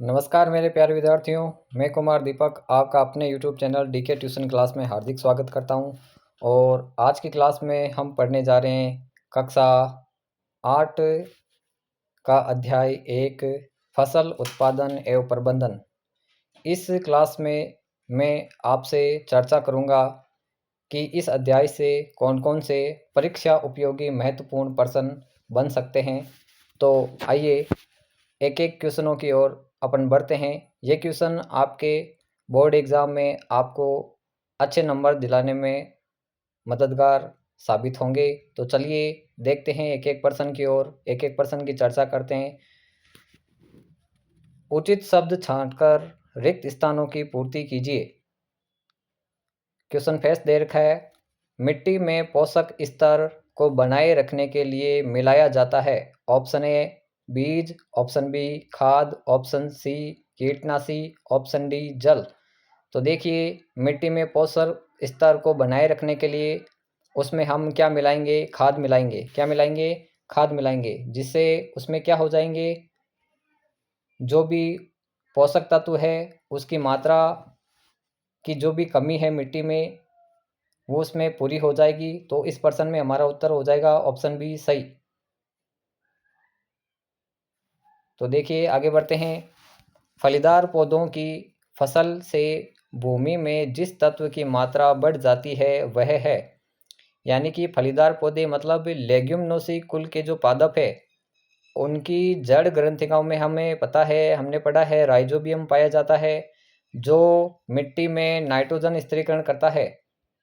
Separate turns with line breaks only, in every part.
नमस्कार मेरे प्यारे विद्यार्थियों, मैं कुमार दीपक आपका अपने YouTube channel DK tuition class में हार्दिक स्वागत करता हूं। और आज की क्लास में हम पढ़ने जा रहे हैं कक्षा 8 का अध्याय 1 फसल उत्पादन एवं प्रबंधन। इस क्लास में मैं आपसे चर्चा करूंगा कि इस अध्याय से कौन कौन से परीक्षा उपयोगी महत्वपूर्ण प्रश्न बन सकते हैं। तो आइए एक एक क्वेश्चनों की ओर अपन बढ़ते हैं। ये क्वेश्चन आपके बोर्ड एग्ज़ाम में आपको अच्छे नंबर दिलाने में मददगार साबित होंगे। तो चलिए देखते हैं एक एक प्रश्न की ओर, एक एक प्रश्न की चर्चा करते हैं। उचित शब्द छांटकर रिक्त स्थानों की पूर्ति कीजिए। क्वेश्चन फेस दे रखा है, मिट्टी में पोषक स्तर को बनाए रखने के लिए मिलाया जाता है। ऑप्शन ए बीज, ऑप्शन बी खाद, ऑप्शन सी कीटनाशी, ऑप्शन डी जल। तो देखिए, मिट्टी में पोषक स्तर को बनाए रखने के लिए उसमें हम क्या मिलाएंगे? खाद मिलाएंगे। क्या मिलाएंगे? खाद मिलाएंगे, जिससे उसमें क्या हो जाएंगे, जो भी पोषक तत्व है उसकी मात्रा की जो भी कमी है मिट्टी में वो उसमें पूरी हो जाएगी। तो इस प्रश्न में हमारा उत्तर हो जाएगा ऑप्शन बी सही। तो देखिए आगे बढ़ते हैं। फलीदार पौधों की फसल से भूमि में जिस तत्व की मात्रा बढ़ जाती है वह है, यानी कि फलीदार पौधे मतलब लेग्यूमिनोसी कुल के जो पादप है उनकी जड़ ग्रंथिकाओं में हमें पता है, हमने पढ़ा है, राइजोबियम पाया जाता है जो मिट्टी में नाइट्रोजन स्थिरीकरण करता है।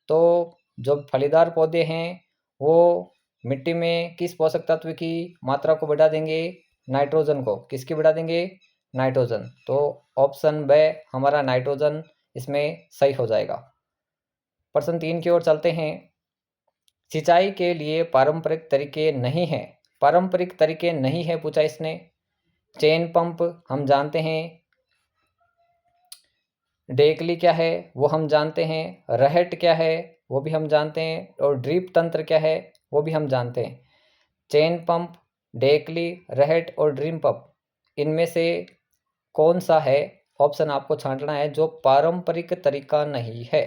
तो जो फलीदार पौधे हैं वो मिट्टी में किस पोषक तत्व की मात्रा को बढ़ा देंगे? नाइट्रोजन को। किसकी बढ़ा देंगे? नाइट्रोजन। तो ऑप्शन ब हमारा नाइट्रोजन इसमें सही हो जाएगा। प्रश्न 3 की ओर चलते हैं। सिंचाई के लिए पारंपरिक तरीके नहीं हैं। पारंपरिक तरीके नहीं है पूछा इसने। चेन पंप हम जानते हैं, डेकली क्या है वो हम जानते हैं, रहट क्या है वो भी हम जानते हैं, और ड्रिप तंत्र क्या है वो भी हम जानते हैं। चेन पंप, डेकली, रहट और ड्रिप पंप, इनमें से कौन सा है? ऑप्शन आपको छांटना है जो पारंपरिक तरीका नहीं है।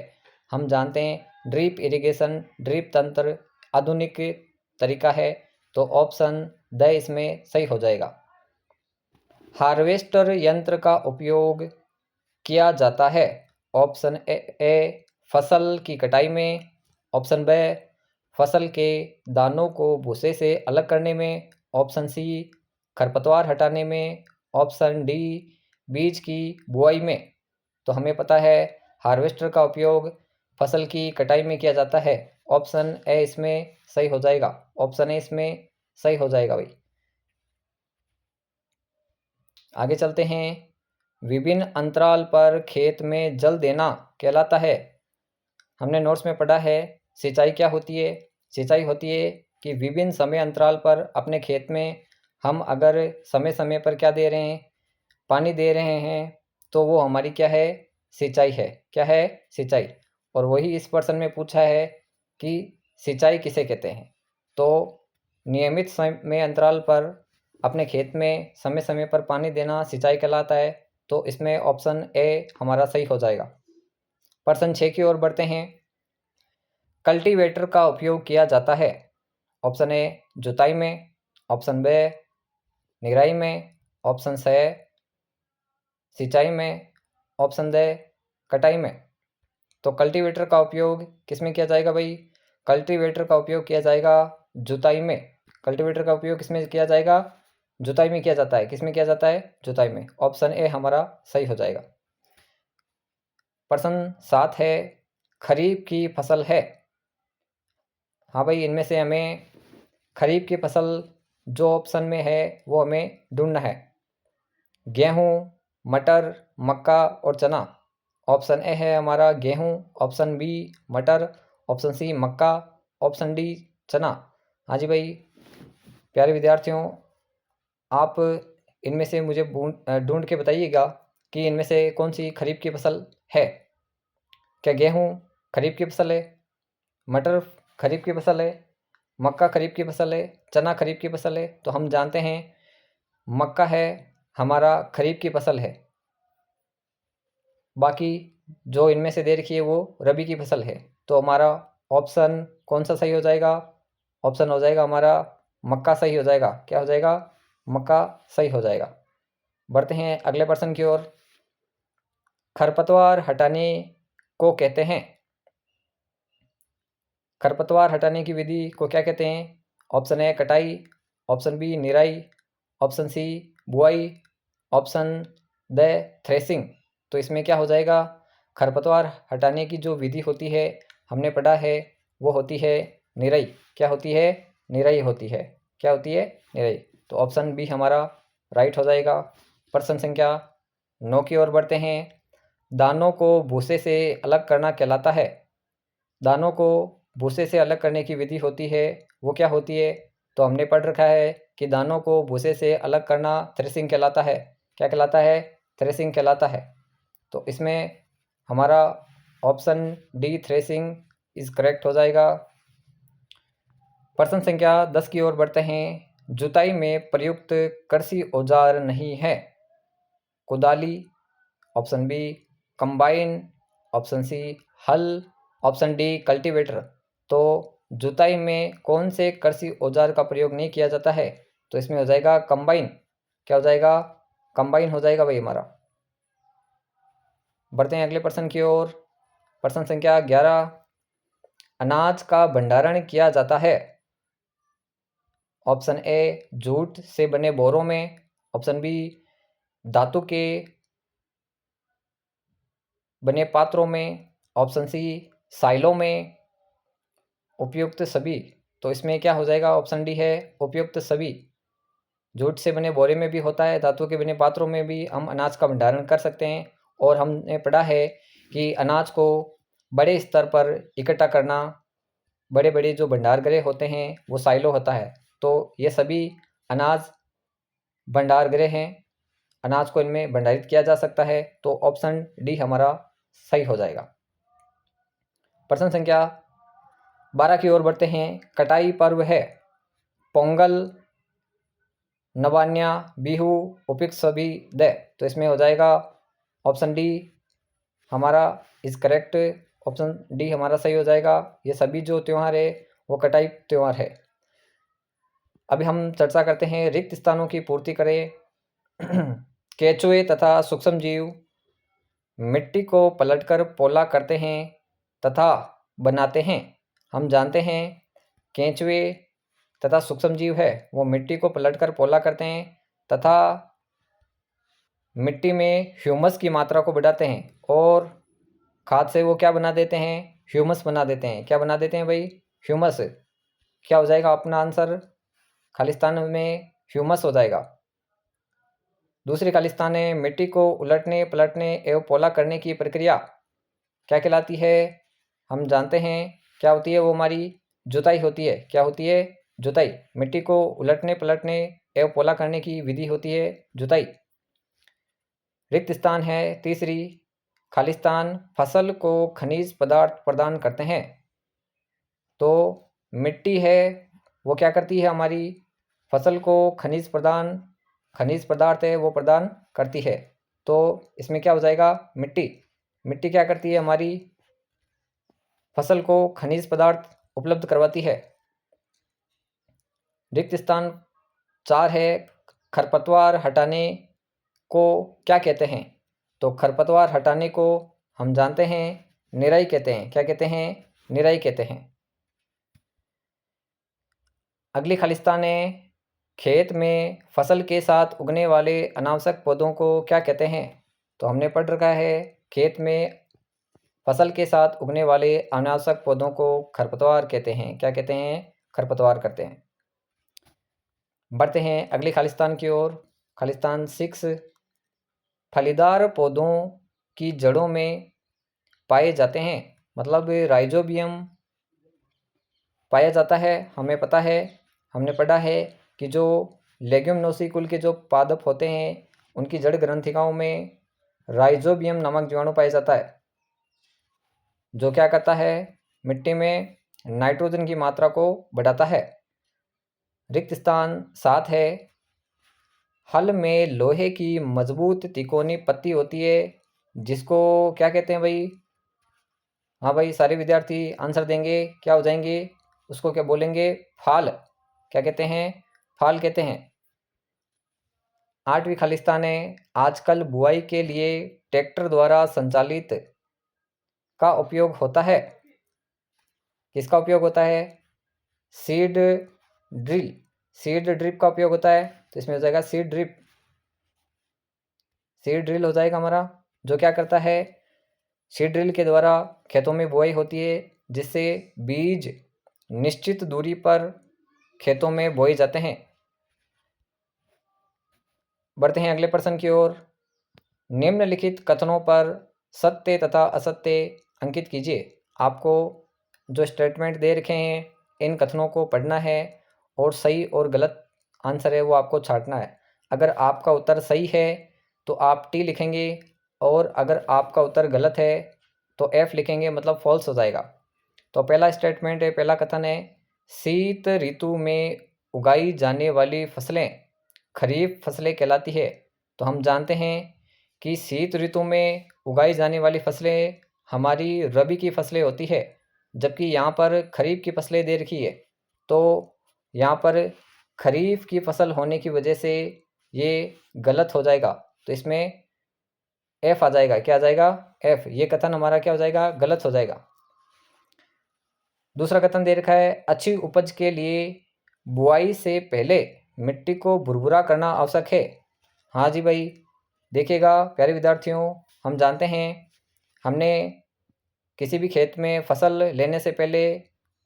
हम जानते हैं ड्रिप इरिगेशन, ड्रिप तंत्र आधुनिक तरीका है। तो ऑप्शन द इसमें सही हो जाएगा। हार्वेस्टर यंत्र का उपयोग किया जाता है। ऑप्शन ए फसल की कटाई में, ऑप्शन बी फसल के दानों को भूसे से अलग करने में, ऑप्शन सी खरपतवार हटाने में, ऑप्शन डी बीज की बुआई में। तो हमें पता है हार्वेस्टर का उपयोग फसल की कटाई में किया जाता है। ऑप्शन ए इसमें सही हो जाएगा। ऑप्शन ए इसमें सही हो जाएगा भाई। आगे चलते हैं। विभिन्न अंतराल पर खेत में जल देना कहलाता है। हमने नोट्स में पढ़ा है सिंचाई क्या होती है? सिंचाई होती है कि विभिन्न समय अंतराल पर अपने खेत में हम अगर समय समय पर क्या दे रहे हैं? पानी दे रहे हैं, तो वो हमारी क्या है? सिंचाई है। क्या है? सिंचाई। और वही इस प्रश्न में पूछा है कि सिंचाई किसे कहते हैं? तो नियमित समय अंतराल पर अपने खेत में समय समय पर पानी देना सिंचाई कहलाता है। तो इसमें ऑप्शन ए हमारा सही हो जाएगा। प्रश्न 6 की ओर बढ़ते हैं। कल्टीवेटर का उपयोग किया जाता है। ऑप्शन ए जुताई में, ऑप्शन बी निराई में, ऑप्शन सी सिंचाई में, ऑप्शन डी कटाई में। तो कल्टीवेटर का उपयोग किस में किया जाएगा भाई? कल्टीवेटर का उपयोग किया जाएगा जुताई में। कल्टीवेटर का उपयोग किस में किया जाएगा? जुताई में किया जाता है। किस में किया जाता है? जुताई में। ऑप्शन ए हमारा सही हो जाएगा। प्रश्न 7 है, खरीफ की फसल है। हाँ भाई, इनमें से हमें खरीफ की फसल जो ऑप्शन में है वो हमें ढूंढना है। गेहूँ, मटर, मक्का और चना। ऑप्शन ए है हमारा गेहूँ, ऑप्शन बी मटर, ऑप्शन सी मक्का, ऑप्शन डी चना। हाँ जी भाई, प्यारे विद्यार्थियों, आप इनमें से मुझे ढूंढ के बताइएगा कि इनमें से कौन सी खरीफ की फसल है। क्या गेहूँ खरीफ की फसल है? मटर खरीफ की फसल है? मक्का खरीफ की फसल है? चना खरीफ की फसल है? तो हम जानते हैं मक्का है हमारा खरीफ की फसल है। बाकी जो इनमें से दे रखी है वो रबी की फसल है। तो हमारा ऑप्शन कौन सा सही हो जाएगा? ऑप्शन हो जाएगा हमारा मक्का सही हो जाएगा। क्या हो जाएगा? मक्का सही हो जाएगा। बढ़ते हैं अगले प्रश्न की ओर। खरपतवार हटाने को कहते हैं। खरपतवार हटाने की विधि को क्या कहते हैं? ऑप्शन ए कटाई, ऑप्शन बी निराई, ऑप्शन सी बुआई, ऑप्शन द थ्रेसिंग। तो इसमें क्या हो जाएगा? खरपतवार हटाने की जो विधि होती है हमने पढ़ा है वो होती है निराई। क्या होती है? निराई होती है। क्या होती है? निराई। तो ऑप्शन बी हमारा राइट हो जाएगा। प्रश्न संख्या 9 की ओर बढ़ते हैं। दानों को भूसे से अलग करना कहलाता है। दानों को भूसे से अलग करने की विधि होती है वो क्या होती है? तो हमने पढ़ रखा है कि दानों को भूसे से अलग करना थ्रेसिंग कहलाता है। क्या कहलाता है? थ्रेसिंग कहलाता है। तो इसमें हमारा option D threshing is correct हो जाएगा। प्रश्न संख्या 10 की ओर बढ़ते हैं। जुताई में प्रयुक्त कृषि औजार नहीं है। कुदाली, option B combine, option C हल, ऑप्शन डी कल्टीवेटर। तो जुताई में कौन से कृषि औजार का प्रयोग नहीं किया जाता है? तो इसमें हो जाएगा कंबाइन। क्या हो जाएगा? कंबाइन हो जाएगा भाई हमारा। बढ़ते हैं अगले प्रश्न की ओर। प्रश्न संख्या 11। अनाज का भंडारण किया जाता है। ऑप्शन ए जूट से बने बोरों में, ऑप्शन बी धातु के बने पात्रों में, ऑप्शन सी साइलों में, उपयुक्त सभी। तो इसमें क्या हो जाएगा? ऑप्शन डी है उपयुक्त सभी। जूट से बने बोरे में भी होता है, धातु के बने पात्रों में भी हम अनाज का भंडारण कर सकते हैं। और हमने पढ़ा है कि अनाज को बड़े स्तर पर इकट्ठा करना, बड़े बड़े जो भंडार गृह होते हैं वो साइलो होता है। तो ये सभी अनाज भंडार गृह हैं, अनाज को इनमें भंडारित किया जा सकता है। तो ऑप्शन डी हमारा सही हो जाएगा। प्रश्न संख्या 12 की ओर बढ़ते हैं। कटाई पर्व है। पोंगल, नवान्या, बिहू, उपयुक्त सभी द। तो इसमें हो जाएगा ऑप्शन डी हमारा इज करेक्ट। ऑप्शन डी हमारा सही हो जाएगा। ये सभी जो त्यौहार है वो कटाई त्यौहार है। अभी हम चर्चा करते हैं रिक्त स्थानों की पूर्ति करें। केंचुए तथा सूक्ष्म जीव मिट्टी को पलटकर पोला करते हैं तथा बनाते हैं। हम जानते हैं केंचुए तथा सूक्ष्म जीव है वो मिट्टी को पलटकर पोला करते हैं तथा मिट्टी में ह्यूमस की मात्रा को बढ़ाते हैं और खाद से वो क्या बना देते हैं? ह्यूमस बना देते हैं। क्या बना देते हैं भाई? ह्यूमस। क्या हो जाएगा अपना आंसर? खालिस्तान में ह्यूमस हो जाएगा। दूसरी खालिस्तान में मिट्टी को उलटने पलटने एवं पोला करने की प्रक्रिया क्या कहलाती है? हम जानते हैं क्या होती है? वो हमारी जुताई होती है। क्या होती है? जुताई। मिट्टी को उलटने पलटने एवं पोला करने की विधि होती है जुताई। रिक्त स्थान है तीसरी खालिस्तान फसल को खनिज पदार्थ प्रदान करते हैं। तो मिट्टी है वो क्या करती है? हमारी फसल को खनिज पदार्थ है वो प्रदान करती है। तो इसमें क्या हो जाएगा? मिट्टी। मिट्टी क्या करती है? हमारी फसल को खनिज पदार्थ उपलब्ध करवाती है। रिक्त स्थान 4 है खरपतवार हटाने को क्या कहते हैं? तो खरपतवार हटाने को हम जानते हैं निराई कहते हैं। क्या कहते हैं? निराई कहते हैं। अगली खालिस्तान है खेत में फसल के साथ उगने वाले अनावश्यक पौधों को क्या कहते हैं? तो हमने पढ़ रखा है खेत में फसल के साथ उगने वाले अनावश्यक पौधों को खरपतवार कहते हैं। क्या कहते हैं? खरपतवार कहते हैं। बढ़ते हैं अगली खालिस्तान की ओर। खालिस्तान 6 फलीदार पौधों की जड़ों में पाए जाते हैं। मतलब राइजोबियम पाया जाता है। हमें पता है, हमने पढ़ा है कि जो लेग्यूमिनोसी कुल के जो पादप होते हैं उनकी जड़ ग्रंथिकाओं में राइजोबियम नामक जीवाणु पाया जाता है जो क्या करता है? मिट्टी में नाइट्रोजन की मात्रा को बढ़ाता है। रिक्त स्थान 7 है हल में लोहे की मजबूत तिकोनी पत्ती होती है, जिसको क्या कहते हैं भाई? हाँ भाई, सारे विद्यार्थी आंसर देंगे, क्या हो जाएंगे? उसको क्या बोलेंगे? फाल। क्या कहते हैं? फाल कहते हैं। 8वीं खालिस्तान है, आजकल बुआई के लिए ट्रैक्टर द्वारा संचालित का उपयोग होता है। किसका उपयोग होता है? Seed drill. सीड ड्रिप का उपयोग होता है, तो इसमें हो जाएगा सीड ड्रिप। सीड ड्रिल हो जाएगा हमारा, जो क्या करता है? सीड ड्रिल के द्वारा खेतों में बुआई होती है, जिससे बीज निश्चित दूरी पर खेतों में बोए जाते हैं। बढ़ते हैं अगले प्रश्न की ओर। निम्नलिखित कथनों पर सत्य तथा असत्य अंकित कीजिए। आपको जो स्टेटमेंट दे रखे हैं, इन कथनों को पढ़ना है और सही और गलत आंसर है वो आपको छांटना है। अगर आपका उत्तर सही है तो आप टी लिखेंगे, और अगर आपका उत्तर गलत है तो एफ लिखेंगे, मतलब फॉल्स हो जाएगा। तो पहला स्टेटमेंट है, पहला कथन है, शीत ऋतु में उगाई जाने वाली फसलें खरीफ फसलें कहलाती है। तो हम जानते हैं कि शीत ऋतु में उगाई जाने वाली फसलें हमारी रबी की फसलें होती है, जबकि यहाँ पर खरीफ की फसलें दे रखी है। तो यहाँ पर खरीफ की फसल होने की वजह से ये गलत हो जाएगा, तो इसमें एफ आ जाएगा। क्या आ जाएगा? एफ। ये कथन हमारा क्या हो जाएगा? गलत हो जाएगा। दूसरा कथन दे रखा है, अच्छी उपज के लिए बुआई से पहले मिट्टी को भुरभुरा करना आवश्यक है। हाँ जी भाई, देखिएगा प्यारे विद्यार्थियों, हम जानते हैं हमने किसी भी खेत में फसल लेने से पहले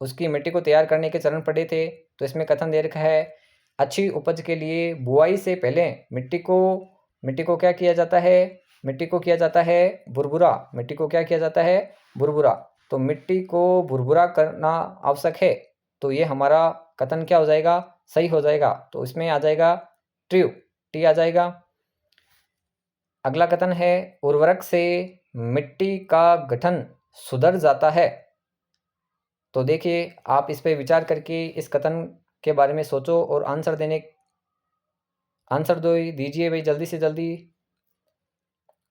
उसकी मिट्टी को तैयार करने के चरण पढ़े थे। तो इसमें कथन दे रखा है, अच्छी उपज के लिए बुआई से पहले मिट्टी को क्या किया जाता है? मिट्टी को किया जाता है भुरभुरा। मिट्टी को क्या किया जाता है? भुरभुरा। तो मिट्टी को भुरभुरा करना आवश्यक है, तो ये हमारा कथन क्या हो जाएगा? सही हो जाएगा। तो इसमें आ जाएगा ट्रू, टी आ जाएगा। अगला कथन है, उर्वरक से मिट्टी का गठन सुधर जाता है। तो देखिए, आप इस पे विचार करके इस कथन के बारे में सोचो और आंसर दीजिए भाई, जल्दी से जल्दी।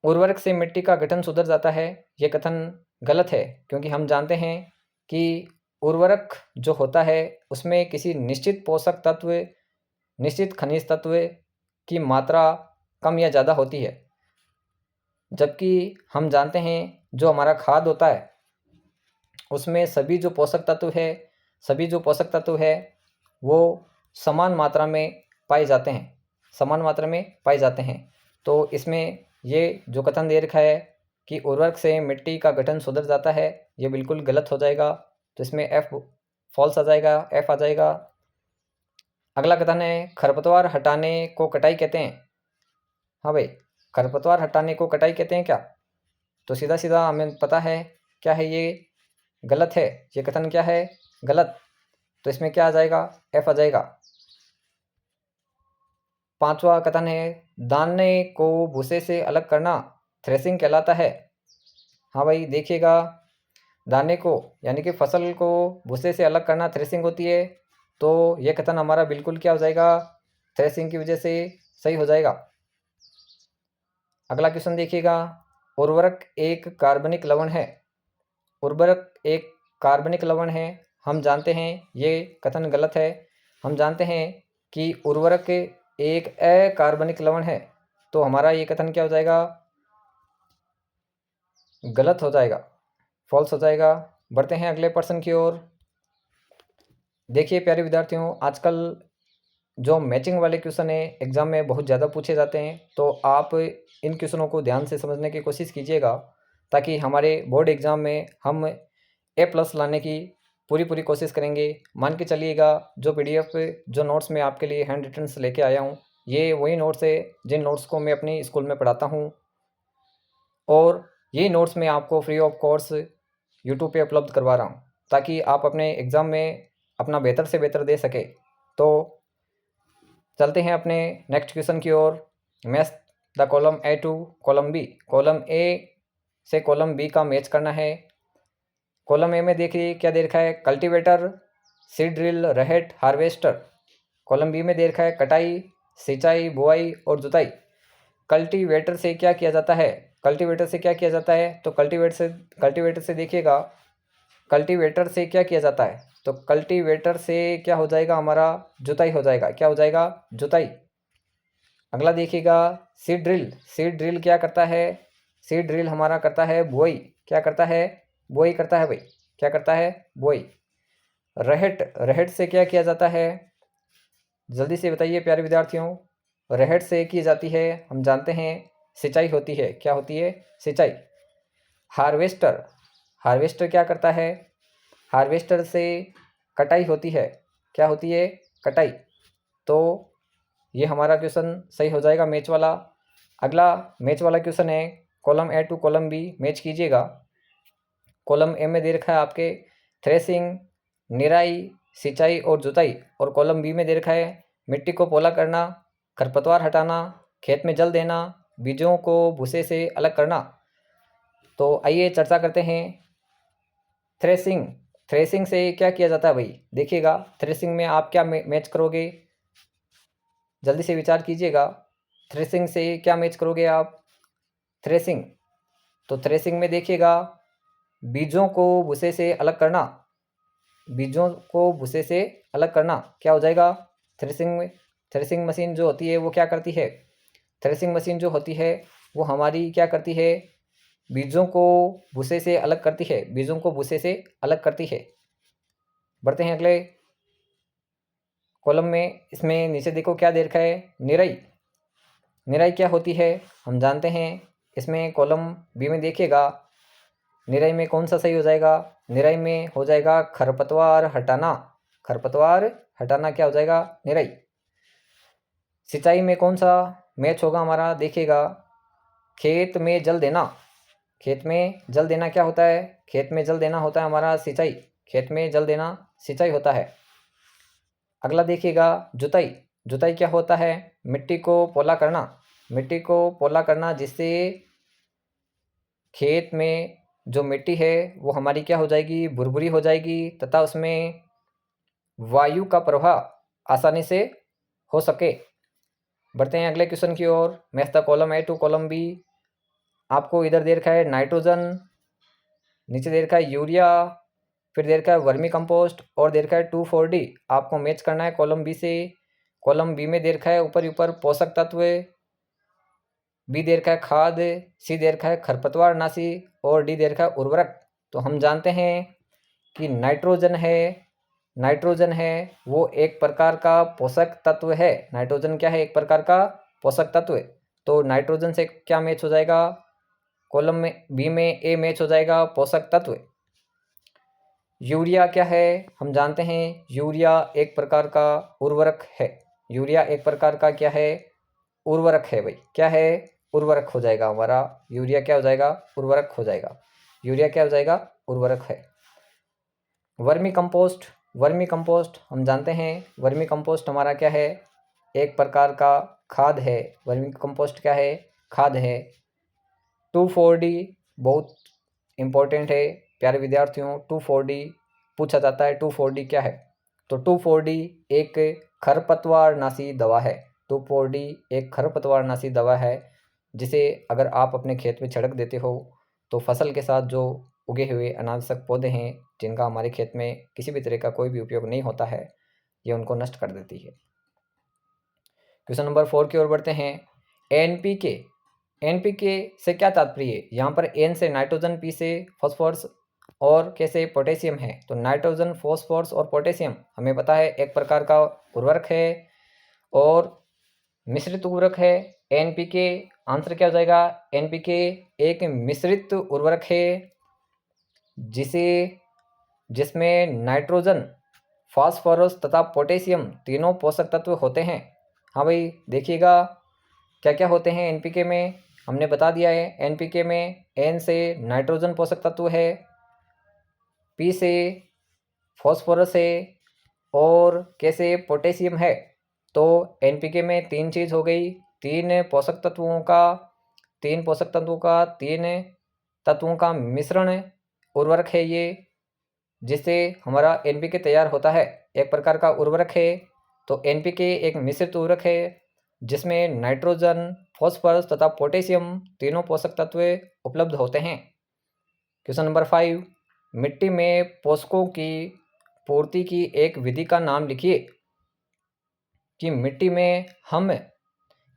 उर्वरक से मिट्टी का गठन सुधर जाता है, ये कथन गलत है, क्योंकि हम जानते हैं कि उर्वरक जो होता है उसमें किसी निश्चित पोषक तत्व, निश्चित खनिज तत्व की मात्रा कम या ज़्यादा होती है, जबकि हम जानते हैं जो हमारा खाद होता है उसमें सभी जो पोषक तत्व है वो समान मात्रा में पाए जाते हैं। तो इसमें ये जो कथन दे रखा है कि उर्वरक से मिट्टी का गठन सुधर जाता है, ये बिल्कुल गलत हो जाएगा। तो इसमें एफ फॉल्स आ जाएगा, एफ आ जाएगा। अगला कथन है, खरपतवार हटाने को कटाई कहते हैं। हाँ भाई, खरपतवार हटाने को कटाई कहते हैं क्या? तो सीधा सीधा हमें पता है क्या है, ये गलत है। ये कथन क्या है? गलत। तो इसमें क्या आ जाएगा? एफ आ जाएगा। पांचवा कथन है, दाने को भूसे से अलग करना थ्रेसिंग कहलाता है। हाँ भाई, देखिएगा, दाने को यानी कि फसल को भूसे से अलग करना थ्रेसिंग होती है। तो ये कथन हमारा बिल्कुल क्या हो जाएगा? थ्रेसिंग की वजह से सही हो जाएगा। अगला क्वेश्चन देखिएगा, उर्वरक एक कार्बनिक लवण है। उर्वरक एक कार्बनिक लवण है, हम जानते हैं ये कथन गलत है। हम जानते हैं कि उर्वरक एक अकार्बनिक लवण है, तो हमारा ये कथन क्या हो जाएगा? गलत हो जाएगा, फॉल्स हो जाएगा। बढ़ते हैं अगले प्रश्न की ओर। देखिए प्यारे विद्यार्थियों, आजकल जो मैचिंग वाले क्वेश्चन है एग्ज़ाम में बहुत ज़्यादा पूछे जाते हैं, तो आप इन क्वेश्चनों को ध्यान से समझने की कोशिश कीजिएगा, ताकि हमारे बोर्ड एग्ज़ाम में हम A+ लाने की पूरी कोशिश करेंगे। मान के चलिएगा, जो PDF जो नोट्स मैं आपके लिए हैंड रिटन्स लेके आया हूँ, ये वही नोट्स है जिन नोट्स को मैं अपनी स्कूल में पढ़ाता हूँ, और यही नोट्स मैं आपको फ्री ऑफ कोर्स यूट्यूब पे उपलब्ध करवा रहा हूँ, ताकि आप अपने एग्ज़ाम में अपना बेहतर से बेहतर दे सके। तो चलते हैं अपने नेक्स्ट क्वेश्चन की ओर। Match the column A to column B। Column A से कॉलम B का मैच करना है। कॉलम ए में देखिए क्या दे रखा है? कल्टीवेटर, सीड ड्रिल, रहेट, हार्वेस्टर। कॉलम बी में दे रखा है कटाई, सिंचाई, बुआई और जुताई। कल्टीवेटर से क्या किया जाता है? कल्टीवेटर से क्या किया जाता है? तो कल्टीवेटर से देखिएगा, कल्टीवेटर से क्या किया जाता है? तो कल्टीवेटर से क्या हो जाएगा हमारा? जुताई हो जाएगा। क्या हो जाएगा? जुताई। अगला देखिएगा, सीड ड्रिल। सीड ड्रिल क्या करता है? सीड ड्रिल हमारा करता है बुआई। क्या करता है? बुआई करता है भाई। क्या करता है? बुआई। रहट, रहट से क्या किया जाता है? जल्दी से बताइए प्यारे विद्यार्थियों। रहट से की जाती है, हम जानते हैं, सिंचाई होती है। क्या होती है? सिंचाई। हार्वेस्टर, हार्वेस्टर क्या करता है? हार्वेस्टर से कटाई होती है। क्या होती है? कटाई। तो ये हमारा क्वेश्चन सही हो जाएगा, मैच वाला। अगला मैच वाला क्वेश्चन है, column A to column B match कीजिएगा। कॉलम ए में दे रखा है आपके थ्रेसिंग, निराई, सिंचाई और जुताई, और कॉलम बी में दे रखा है मिट्टी को पोला करना, खरपतवार हटाना, खेत में जल देना, बीजों को भूसे से अलग करना। तो आइए चर्चा करते हैं। थ्रेसिंग, थ्रेसिंग से क्या किया जाता है भाई? देखिएगा, थ्रेसिंग में आप क्या मैच करोगे? जल्दी से विचार कीजिएगा। थ्रेसिंग से क्या मैच करोगे आप? थ्रेसिंग, तो थ्रेसिंग में देखिएगा, बीजों को भूसे से अलग करना, बीजों को भूसे से अलग करना। क्या हो जाएगा? थ्रेसिंग में, थ्रेसिंग मशीन जो होती है वो क्या करती है? थ्रेसिंग मशीन जो होती है वो हमारी क्या करती है? बीजों को भूसे से अलग करती है, बीजों को भूसे से अलग करती है। बढ़ते हैं अगले कॉलम में। इसमें नीचे देखो क्या दे रखा है? निराई। निराई क्या होती है? हम जानते हैं। इसमें कॉलम बी में देखिएगा, निराई में कौन सा सही हो जाएगा? निराई में हो जाएगा खरपतवार हटाना। खरपतवार हटाना क्या हो जाएगा? निराई। सिंचाई में कौन सा मैच होगा हमारा? देखिएगा, खेत में जल देना। खेत में जल देना क्या होता है? खेत में जल देना होता है हमारा सिंचाई। खेत में जल देना सिंचाई होता है। अगला देखिएगा, जुताई। जुताई क्या होता है? मिट्टी को पोला करना। मिट्टी को पोला करना, जिससे खेत में जो मिट्टी है वो हमारी क्या हो जाएगी? भुरभुरी हो जाएगी, तथा उसमें वायु का प्रवाह आसानी से हो सके। बढ़ते हैं अगले क्वेश्चन की ओर। Match the column A to column B. आपको इधर दे रखा है नाइट्रोजन, नीचे दे रखा है यूरिया, फिर दे रखा है वर्मी कंपोस्ट, और दे रखा है 2,4-D। आपको मैच करना है कॉलम बी से। कॉलम बी में दे रखा है ऊपर ऊपर पोषक तत्व, बी दे रखा है खाद, सी दे रखा है खरपतवार नाशी, और डी दे रखा है उर्वरक। तो हम जानते हैं कि नाइट्रोजन है, नाइट्रोजन है वो एक प्रकार का पोषक तत्व है। नाइट्रोजन क्या है? एक प्रकार का पोषक तत्व। तो नाइट्रोजन से क्या मैच हो जाएगा? कॉलम में बी में ए मैच हो जाएगा, पोषक तत्व। यूरिया क्या है? हम जानते हैं, यूरिया एक प्रकार का उर्वरक है। यूरिया एक प्रकार का क्या है? उर्वरक है भाई। क्या है? उर्वरक हो जाएगा हमारा। यूरिया क्या हो जाएगा? उर्वरक हो जाएगा। यूरिया क्या हो जाएगा? उर्वरक है। वर्मी कंपोस्ट, वर्मी कंपोस्ट हम जानते हैं, वर्मी कंपोस्ट हमारा क्या है? एक प्रकार का खाद है। वर्मी कंपोस्ट क्या है? खाद है। 2,4-D बहुत इम्पोर्टेंट है प्यारे विद्यार्थियों। 2,4-D पूछा जाता है। 2,4-D क्या है? तो 2,4-D एक खरपतवारनाशी दवा है। 2,4-D एक खरपतवारनाशी दवा है, जिसे अगर आप अपने खेत में छिड़क देते हो तो फसल के साथ जो उगे हुए अनावश्यक पौधे हैं, जिनका हमारे खेत में किसी भी तरह का कोई भी उपयोग नहीं होता है, ये उनको नष्ट कर देती है। क्वेश्चन नंबर 4 की ओर बढ़ते हैं। एनपीके, एनपीके से क्या तात्पर्य है? यहाँ पर एन से नाइट्रोजन, पी से फॉस्फोरस, और कैसे पोटेशियम है। तो नाइट्रोजन, फॉस्फोरस और पोटेशियम हमें पता है एक प्रकार का उर्वरक है और मिश्रित उर्वरक है। एनपीके आंसर क्या हो जाएगा? एनपीके एक मिश्रित उर्वरक है, जिसमें नाइट्रोजन, फास्फोरस तथा पोटेशियम तीनों पोषक तत्व होते हैं। हाँ भाई, देखिएगा क्या क्या होते हैं एनपीके में, हमने बता दिया है। एनपीके में एन से नाइट्रोजन पोषक तत्व है, पी से फॉस्फोरस है, और कैसे पोटेशियम है। तो एनपीके में तीन चीज़ हो गई, तीन पोषक तत्वों का मिश्रण उर्वरक है ये, जिससे हमारा एनपीके तैयार होता है। एक प्रकार का उर्वरक है। तो एनपीके एक मिश्रित उर्वरक है जिसमें नाइट्रोजन, फॉस्फोरस तथा पोटेशियम तीनों पोषक तत्व उपलब्ध होते हैं। क्वेश्चन नंबर 5, मिट्टी में पोषकों की पूर्ति की एक विधि का नाम लिखिए। कि मिट्टी में हम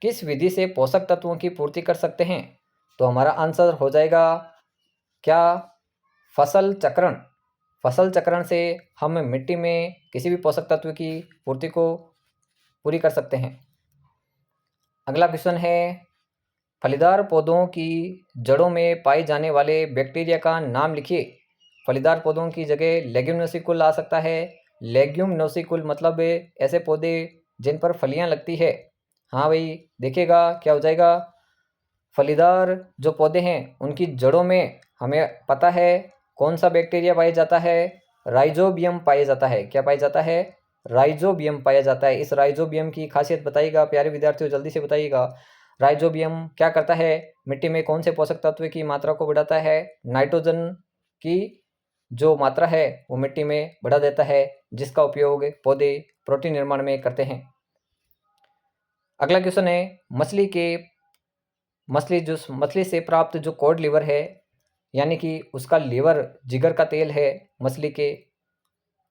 किस विधि से पोषक तत्वों की पूर्ति कर सकते हैं? तो हमारा आंसर हो जाएगा क्या? फसल चक्रण। फसल चक्रण से हम मिट्टी में किसी भी पोषक तत्व की पूर्ति को पूरी कर सकते हैं। अगला क्वेश्चन है, फलीदार पौधों की जड़ों में पाए जाने वाले बैक्टीरिया का नाम लिखिए। फलीदार पौधों की जगह लेग्यूमिनोसिकुल आ सकता है। लेग्यूमिनोसिकुल मतलब ऐसे पौधे जिन पर फलियां लगती है। हाँ भाई, देखिएगा क्या हो जाएगा। फलीदार जो पौधे हैं उनकी जड़ों में हमें पता है कौन सा बैक्टीरिया पाया जाता है? राइजोबियम पाया जाता है। क्या पाया जाता है? राइजोबियम पाया जाता है। इस राइजोबियम की खासियत बताइएगा प्यारे विद्यार्थियों, जल्दी से बताइएगा। राइजोबियम क्या करता है? मिट्टी में कौन से पोषक तत्व की मात्रा को बढ़ाता है? नाइट्रोजन की जो मात्रा है वो मिट्टी में बढ़ा देता है, जिसका उपयोग पौधे प्रोटीन निर्माण में करते हैं। अगला क्वेश्चन है, मछली से प्राप्त जो कॉड लिवर है, यानी कि उसका लिवर जिगर का तेल है मछली के,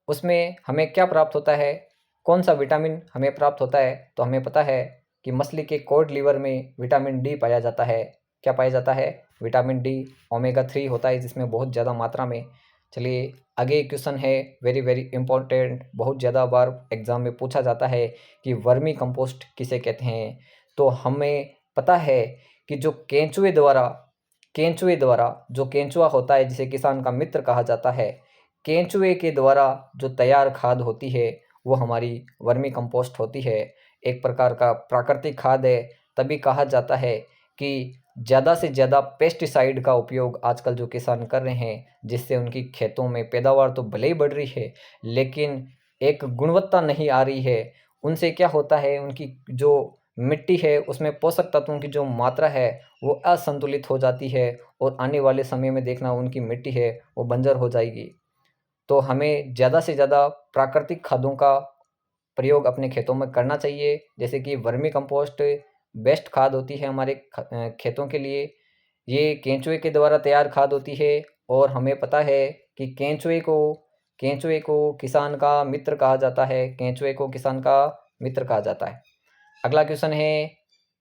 उसमें हमें क्या प्राप्त होता है? कौन सा विटामिन हमें प्राप्त होता है? तो हमें पता है कि मछली के कॉड लिवर में विटामिन डी पाया जाता है। क्या पाया जाता है? Vitamin D. ओमेगा 3 होता है जिसमें बहुत ज़्यादा मात्रा में। चलिए आगे क्वेश्चन है, वेरी वेरी इंपॉर्टेंट, बहुत ज़्यादा बार एग्जाम में पूछा जाता है कि वर्मी कंपोस्ट किसे कहते हैं। तो हमें पता है कि जो केंचुए द्वारा जो केंचुआ होता है जिसे किसान का मित्र कहा जाता है, केंचुए के द्वारा जो तैयार खाद होती है वो हमारी वर्मी कंपोस्ट होती है। एक प्रकार का प्राकृतिक खाद है। तभी कहा जाता है कि ज़्यादा से ज़्यादा पेस्टिसाइड का उपयोग आजकल जो किसान कर रहे हैं, जिससे उनकी खेतों में पैदावार तो भले ही बढ़ रही है लेकिन एक गुणवत्ता नहीं आ रही है। उनसे क्या होता है, उनकी जो मिट्टी है उसमें पोषक तत्वों की जो मात्रा है वो असंतुलित हो जाती है और आने वाले समय में देखना उनकी मिट्टी है वो बंजर हो जाएगी। तो हमें ज़्यादा से ज़्यादा प्राकृतिक खादों का प्रयोग अपने खेतों में करना चाहिए। जैसे कि वर्मी कंपोस्ट बेस्ट खाद होती है हमारे खेतों के लिए। ये केंचुए के द्वारा तैयार खाद होती है और हमें पता है कि केंचुए को किसान का मित्र कहा जाता है। केंचुए को किसान का मित्र कहा जाता है। अगला क्वेश्चन है,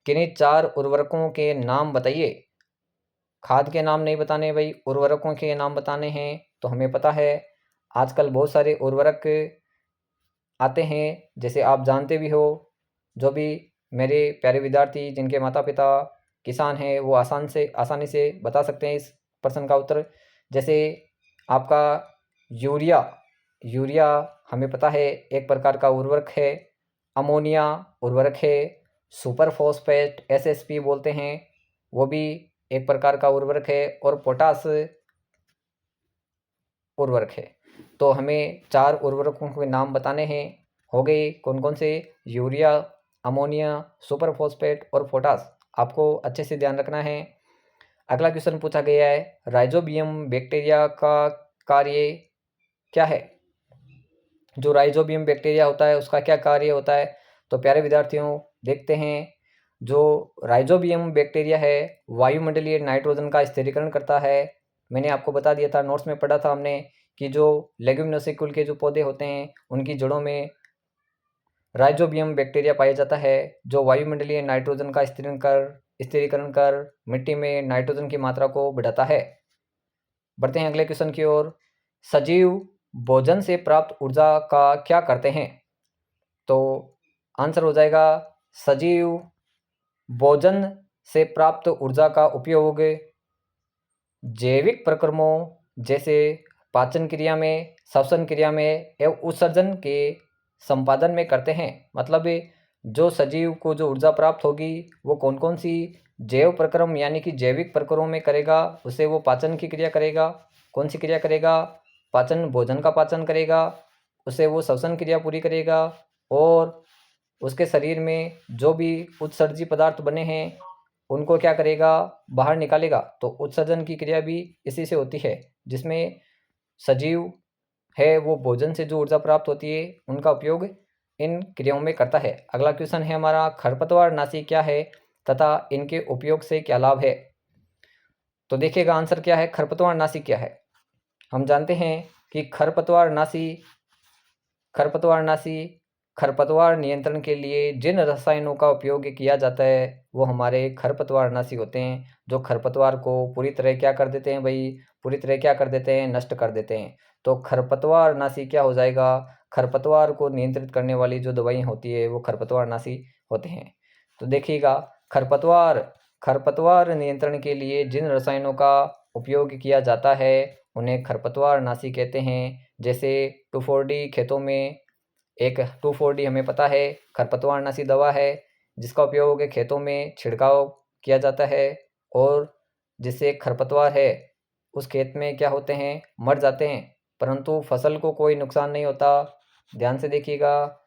किन्हीं 4 उर्वरकों के नाम बताइए। खाद के नाम नहीं बताने भाई, उर्वरकों के नाम बताने हैं। तो हमें पता है आजकल बहुत सारे उर्वरक आते हैं, जैसे आप जानते भी हो। जो भी मेरे प्यारे विद्यार्थी जिनके माता पिता किसान हैं वो आसानी से बता सकते हैं इस प्रश्न का उत्तर। जैसे आपका यूरिया हमें पता है एक प्रकार का उर्वरक है। अमोनिया उर्वरक है। सुपर फॉस्फेट एसएसपी बोलते हैं, वो भी एक प्रकार का उर्वरक है। और पोटास उर्वरक है। तो हमें 4 उर्वरकों के नाम बताने हैं। हो गए कौन कौन से? यूरिया, अमोनिया, सुपर फॉस्फेट और पोटास। आपको अच्छे से ध्यान रखना है। अगला क्वेश्चन पूछा गया है, राइजोबियम बैक्टीरिया का कार्य क्या है? जो राइजोबियम बैक्टीरिया होता है उसका क्या कार्य होता है? तो प्यारे विद्यार्थियों देखते हैं। जो राइजोबियम बैक्टीरिया है वायुमंडलीय नाइट्रोजन का स्थिरीकरण करता है। मैंने आपको बता दिया था, नोट्स में पढ़ा था हमने कि जो लेग्यूमिनोसिकुल के जो पौधे होते हैं उनकी जड़ों में राइजोबियम बैक्टीरिया पाया जाता है, जो वायुमंडलीय नाइट्रोजन का स्थिरीकरण कर मिट्टी में नाइट्रोजन की मात्रा को बढ़ाता है। बढ़ते हैं अगले क्वेश्चन की ओर। सजीव भोजन से प्राप्त ऊर्जा का क्या करते हैं? तो आंसर हो जाएगा, सजीव भोजन से प्राप्त ऊर्जा का उपयोग जैविक प्रक्रमों जैसे पाचन क्रिया में, श्वसन क्रिया में एवं उत्सर्जन के संपादन में करते हैं। मतलब जो सजीव को जो ऊर्जा प्राप्त होगी वो कौन कौन सी जैव प्रक्रम यानी कि जैविक प्रक्रमों में करेगा, उसे वो पाचन की क्रिया करेगा। कौन सी क्रिया करेगा? पाचन, भोजन का पाचन करेगा, उसे वो श्वसन क्रिया पूरी करेगा और उसके शरीर में जो भी उत्सर्जी पदार्थ बने हैं उनको क्या करेगा? बाहर निकालेगा। तो उत्सर्जन की क्रिया भी इसी से होती है, जिसमें सजीव है वो भोजन से जो ऊर्जा प्राप्त होती है उनका उपयोग इन क्रियाओं में करता है। अगला क्वेश्चन है हमारा, खरपतवारनाशी क्या है तथा इनके उपयोग से क्या लाभ है। तो देखिएगा आंसर क्या है, खरपतवारनाशी क्या है। हम जानते हैं कि खरपतवारनाशी खरपतवार नियंत्रण के लिए जिन रसायनों का उपयोग किया जाता है वो हमारे खरपतवारनाशी होते हैं, जो खरपतवार को पूरी तरह क्या कर देते हैं भाई, पूरी तरह क्या कर देते हैं, नष्ट कर देते हैं। तो खरपतवारनाशी क्या हो जाएगा, खरपतवार को नियंत्रित करने वाली जो दवाइयाँ होती है वो खरपतवारनाशी होते हैं। तो देखिएगा, खरपतवार नियंत्रण के लिए जिन रसायनों का उपयोग किया जाता है उन्हें खरपतवारनाशी कहते हैं। जैसे 2,4-D खेतों में एक 2,4-D हमें पता है खरपतवारनाशी दवा है, जिसका उपयोग खेतों में छिड़काव किया जाता है और जिससे खरपतवार है उस खेत में क्या होते हैं, मर जाते हैं, परंतु फसल को कोई नुकसान नहीं होता। ध्यान से देखिएगा,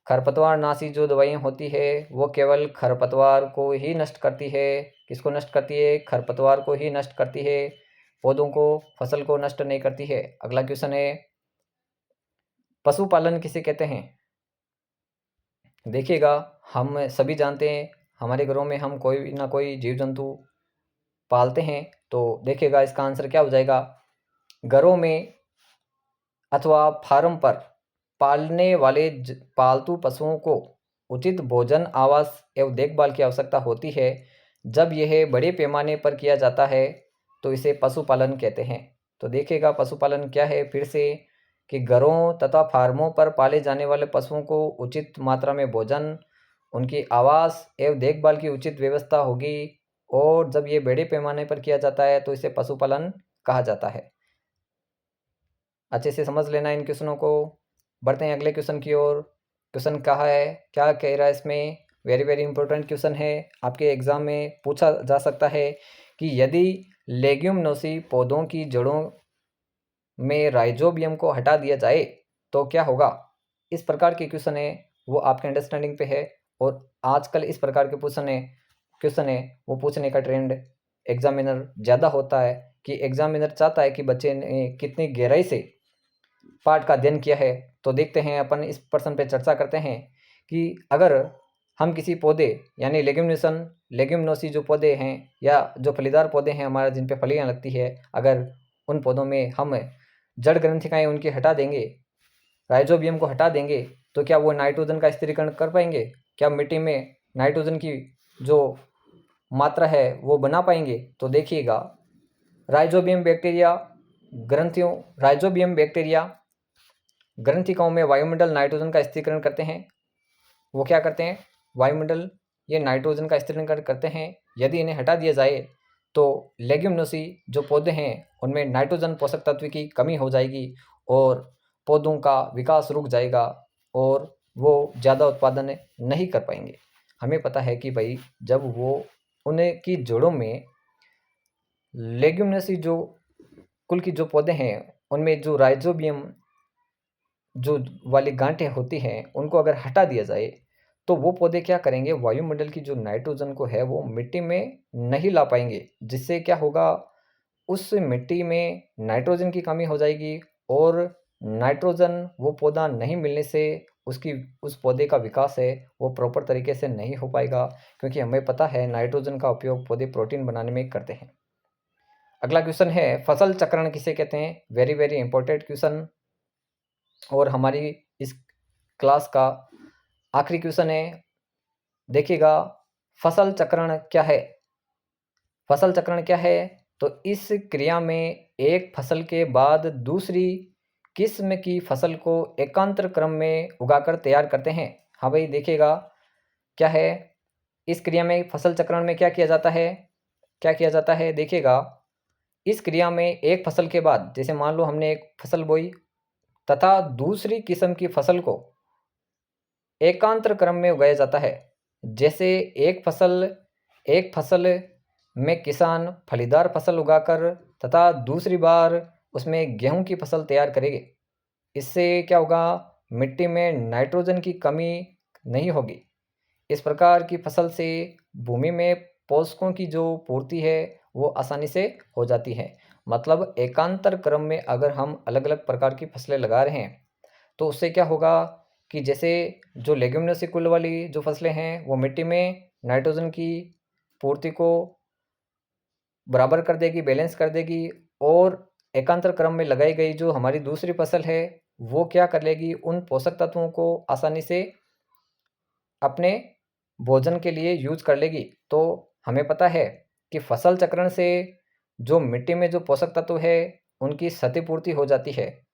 खरपतवारनाशी जो दवाइयाँ होती है वो केवल खरपतवार को ही नष्ट करती है। किसको नष्ट करती है, खरपतवार को ही नष्ट करती है, पौधों को, फसल को नष्ट नहीं करती है। अगला क्वेश्चन है, पशुपालन किसे कहते हैं। देखिएगा, हम सभी जानते हैं हमारे घरों में हम कोई ना कोई जीव जंतु पालते हैं। तो देखिएगा इसका आंसर क्या हो जाएगा, घरों में अथवा फार्म पर पालने वाले पालतू पशुओं को उचित भोजन, आवास एवं देखभाल की आवश्यकता होती है। जब यह बड़े पैमाने पर किया जाता है तो इसे पशुपालन कहते हैं। तो देखिएगा पशुपालन क्या है फिर से, कि घरों तथा फार्मों पर पाले जाने वाले पशुओं को उचित मात्रा में भोजन, उनकी आवास एवं देखभाल की उचित व्यवस्था होगी, और जब ये बड़े पैमाने पर किया जाता है तो इसे पशुपालन कहा जाता है। अच्छे से समझ लेना इन क्वेश्चनों को। बढ़ते हैं अगले क्वेश्चन की ओर। क्वेश्चन कहा है, क्या कह रहा है इसमें, वेरी वेरी इंपॉर्टेंट क्वेश्चन है, आपके एग्जाम में पूछा जा सकता है कि यदि लेग्यूमिनोसी पौधों की जड़ों में राइजोबियम को हटा दिया जाए तो क्या होगा। इस प्रकार के क्वेश्चन है वो आपके अंडरस्टैंडिंग पे है, और आजकल इस प्रकार के क्वेश्चन है वो पूछने का ट्रेंड एग्जामिनर ज़्यादा होता है, कि एग्जामिनर चाहता है कि बच्चे ने कितनी गहराई से पाठ का अध्ययन किया है। तो देखते हैं, अपन इस प्रश्न पे चर्चा करते हैं कि अगर हम किसी पौधे यानी लेग्यूमिनोसी जो पौधे हैं या जो फलीदार पौधे हैं हमारा, जिन पे फलियाँ लगती है, अगर उन पौधों में हम जड़ ग्रंथिकाएँ उनकी हटा देंगे, राइजोबियम को हटा देंगे, तो क्या वो नाइट्रोजन का स्थिरीकरण कर पाएंगे, क्या मिट्टी में नाइट्रोजन की जो मात्रा है वो बना पाएंगे। तो देखिएगा, राइजोबियम बैक्टीरिया ग्रंथिकाओं में वायुमंडल नाइट्रोजन का स्थिरीकरण करते हैं। वो क्या करते हैं, वायुमंडल ये नाइट्रोजन का स्थिरीकरण करते हैं। यदि इन्हें हटा दिया जाए तो लेग्यूमिनोसी जो पौधे हैं उनमें नाइट्रोजन पोषक तत्व की कमी हो जाएगी और पौधों का विकास रुक जाएगा और वो ज़्यादा उत्पादन नहीं कर पाएंगे। हमें पता है कि भाई जब वो उनकी जड़ों में लेग्यूमिनोसी जो कुल की जो पौधे हैं उनमें जो राइजोबियम जो वाली गांठें होती हैं उनको अगर हटा दिया जाए तो वो पौधे क्या करेंगे, वायुमंडल की जो नाइट्रोजन को है वो मिट्टी में नहीं ला पाएंगे, जिससे क्या होगा, उस मिट्टी में नाइट्रोजन की कमी हो जाएगी और नाइट्रोजन वो पौधा नहीं मिलने से उस पौधे का विकास है वो प्रॉपर तरीके से नहीं हो पाएगा, क्योंकि हमें पता है नाइट्रोजन का उपयोग पौधे प्रोटीन बनाने में करते हैं। अगला क्वेश्चन है, फसल चक्रण किसे कहते हैं। वेरी वेरी इंपॉर्टेंट क्वेश्चन और हमारी इस क्लास का आखिरी क्वेश्चन है। देखिएगा, फसल चक्रण क्या है। फसल चक्रण क्या है, तो इस क्रिया में एक फसल के बाद दूसरी किस्म की फसल को एकांतर क्रम में उगाकर तैयार करते हैं। हाँ भाई देखिएगा, क्या है, इस क्रिया में फसल चक्रण में क्या किया जाता है, देखिएगा, इस क्रिया में एक फसल के बाद, जैसे मान लो हमने एक फसल बोई तथा दूसरी किस्म की फसल को एकांतर क्रम में उगाया जाता है। जैसे एक फसल में किसान फलीदार फसल उगाकर तथा दूसरी बार उसमें गेहूं की फसल तैयार करेंगे। इससे क्या होगा, मिट्टी में नाइट्रोजन की कमी नहीं होगी। इस प्रकार की फसल से भूमि में पोषकों की जो पूर्ति है वो आसानी से हो जाती है। मतलब एकांतर क्रम में अगर हम अलग अलग प्रकार की फसलें लगा रहे हैं तो उससे क्या होगा कि जैसे जो लेग्यूमिनोसी कुल वाली जो फसलें हैं वो मिट्टी में नाइट्रोजन की पूर्ति को बराबर कर देगी, बैलेंस कर देगी, और एकांतर क्रम में लगाई गई जो हमारी दूसरी फसल है वो क्या कर लेगी, उन पोषक तत्वों को आसानी से अपने भोजन के लिए यूज कर लेगी। तो हमें पता है कि फसल चक्रण से जो मिट्टी में जो पोषक तत्व है उनकी क्षतिपूर्ति हो जाती है।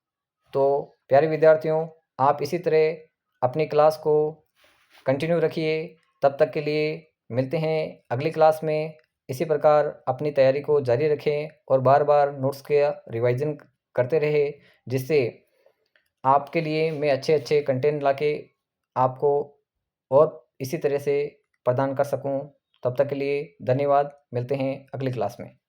तो प्यारे विद्यार्थियों, आप इसी तरह अपनी क्लास को कंटिन्यू रखिए। तब तक के लिए मिलते हैं अगली क्लास में। इसी प्रकार अपनी तैयारी को जारी रखें और बार बार नोट्स का रिवाइजन करते रहे, जिससे आपके लिए मैं अच्छे अच्छे कंटेंट लाके आपको और इसी तरह से प्रदान कर सकूं। तब तक के लिए धन्यवाद। मिलते हैं अगली क्लास में।